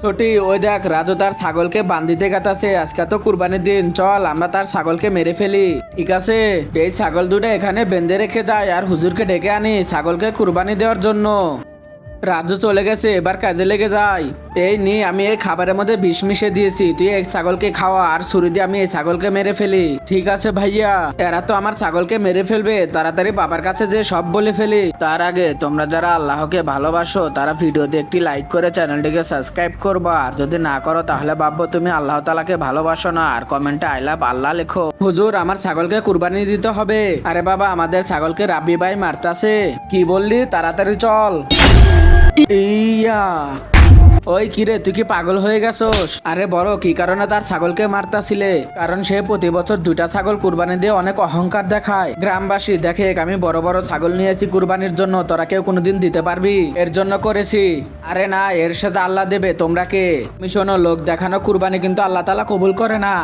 ছোটি, ওই দেখ রাজু তার ছাগলকে বান্ধিতে গেতাছে। আজকে তো কুরবানির দিন, চল আমরা তার ছাগলকে মেরে ফেলি। ঠিক আছে, এই ছাগল দুটো এখানে বেঁধে রেখে যায় আর হুজুরকে ডেকে আনি ছাগলকে কুরবানি দেওয়ার জন্য। রাজু চলে গেছে, এবার কাজে লেগে যায়। এই নি, আমি এই খাবারের মধ্যে বিষ মিশে দিয়েছি, তুই এই ছাগলকে খাওয়া আর ছুরি দিয়ে আমি এই ছাগলকে মেরে ফেলি। ঠিক আছে ভাইয়া। এরা তো আমার ছাগলকে মেরে ফেলবে, তাড়াতাড়ি বাবার কাছে যে সব বলে ফেলি। তার আগে তোমরা যারা আল্লাহকে ভালোবাসো তারা ভিডিওতে একটি লাইক করে চ্যানেলটিকে সাবস্ক্রাইব করবা, আর যদি না করো তাহলে ভাববো তুমি আল্লাহ তাআলাকে ভালোবাসো না, আর কমেন্টে আই লাভ আল্লাহ লেখো। হুজুর, আমার ছাগলকে কুরবানি দিতে হবে। আরে বাবা, আমাদের ছাগলকে রাব্বি ভাই মারতাছে। কি বললি? তাড়াতাড়ি চল। ইয়া, ওই কিরে, তুই কি পাগল হয়ে গেছোস? আরে বড়, কি কারণে তার ছাগলকে মারতাছিলে? কারণ সে প্রতি বছর দুইটা ছাগল কুরবানি দিয়ে অনেক অহংকার দেখায়। গ্রামবাসী দেখে আমি বড় বড় ছাগল নিয়েছি কুরবানির জন্য, তোরা কেউ কোনোদিন দিতে পারবি? এর জন্য করেছি। আরে না, এর সাজা আল্লাহ দেবে। তোমরা কে? তুমি শোনো, লোক দেখানো কুরবানি কিন্তু আল্লাহ তাআলা কবুল করে না।